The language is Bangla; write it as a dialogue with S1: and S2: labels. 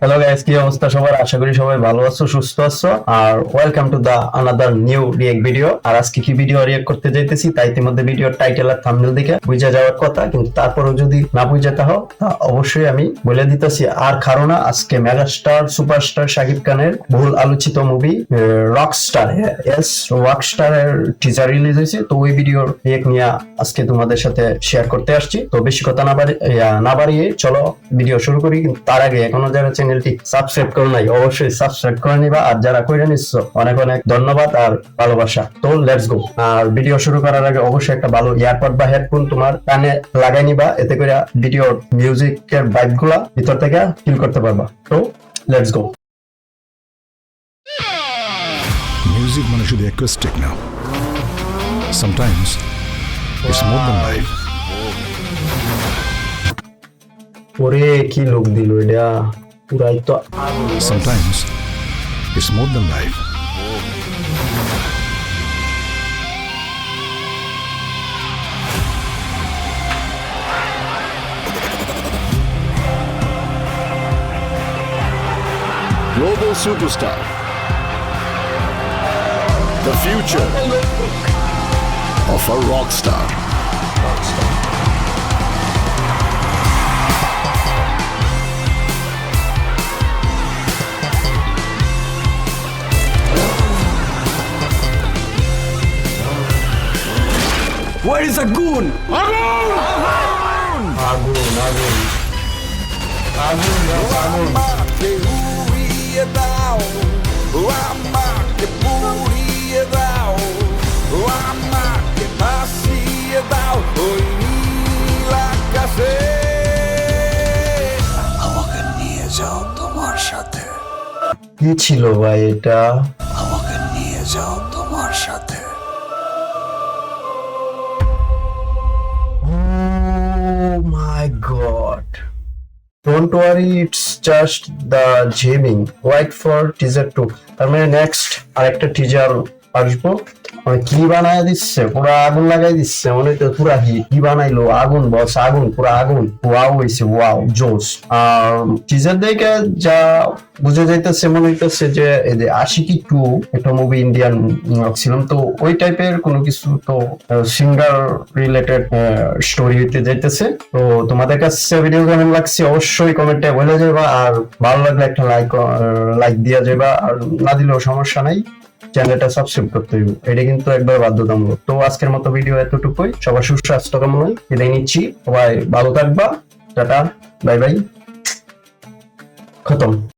S1: হ্যালো গাইস, কি অবস্থা সবার? আশা করি সবাই ভালো আছো, সুস্থ আছো। আর welcome to the another new react video. আর আজকে কি ভিডিও রিয়েক্ট করতে যাইতেছি, তাই ইতিমধ্যে ভিডিওর টাইটেল আর থাম্বনেল দেখে বুঝা যাওয়ার কথা, কিন্তু তারপরেও যদি না বুঝাতে হও তা অবশ্যই আমি বলে দিতেছি। আর কারণ আজকে মেগাস্টার সুপারস্টার শাকিব খানের বহুল আলোচিত মুভি রকস্টার, রকস্টার এর টিজার রিলিজ হয়েছে। তো ওই ভিডিওর রিয়েক্ট নিয়ে আজকে তোমাদের সাথে শেয়ার করতে আসছি। তো বেশি কথা না বাড়িয়ে চলো ভিডিও শুরু করি। কিন্তু তার আগে এখনো যারা চ্যানেলটি সাবস্ক্রাইব করো নাই, অবশ্যই সাবস্ক্রাইব করে নিবা। আর যারা করে নিচ্ছ, অনেক অনেক ধন্যবাদ আর ভালোবাসা। তো লেটস গো। আর ভিডিও শুরু করার আগে অবশ্যই একটা ভালো ইয়ারপড বা হেডফোন তোমার কানে লাগাই নিবা, এতে করে ভিডিওর মিউজিকের ভাইব গুলা ভিতর থেকে ফিল করতে পারবা। তো লেটস গো।
S2: Music মানে শুধু অ্যাকোস্টিক না, sometimes it's more than life.
S1: ওরে কি লোক দিল এটা, পুরাই তো
S2: Sometimes it's more than life. Global superstar. The future of a rock star.
S3: Where is a goon?
S1: আগুন আগুন আগুন আগুন।
S3: আমাকে নিয়ে যাও তোমার সাথে,
S1: কি ছিল ভাই এটা?
S3: আমাকে নিয়ে যাও তোমার সাথে।
S1: Oh my god. Don't worry, it's just the jamming. Wait for teaser 2. তার মানে নেক্সট আরেকটা টিজার আসবো। মানে কি বানায় দিচ্ছে, পুরো আগুন লাগাই দিচ্ছে, মনে তো পুরা কি বানাইলো, আগুন বস, আগুন পুরো আগুন। ওয়াও হইছে, ওয়াও জোস। আর টিজার দেখে যা বুঝা যাইতেছে, মনে হইতেছে যে এই যে আশিকি 2 একটা মুভি ইন্ডিয়ান ছিলাম, তো ওই টাইপের কোনো কিছু, তো সিঙ্গার রিলেটেড স্টোরি হইতে যাইতেছে। তো তোমাদের কাছে ভিডিও কেমন লাগছে অবশ্যই কমেন্টে বলে যাবা। আর ভালো লাগলে একটা লাইক দিয়া যাবা, আর না দিলেও সমস্যা নাই, চ্যানেলটা সাবস্ক্রাইব করতে হইব, এটা কিন্তু একবার বাধ্যতামূলক। তো আজকের মতো ভিডিও এতটুকুই। সবার সুস্বাস্থ্য কামনায় বিদায় নিচ্ছি। সবাই ভালো থাকবা, টাটা, বাই বাই, খতম।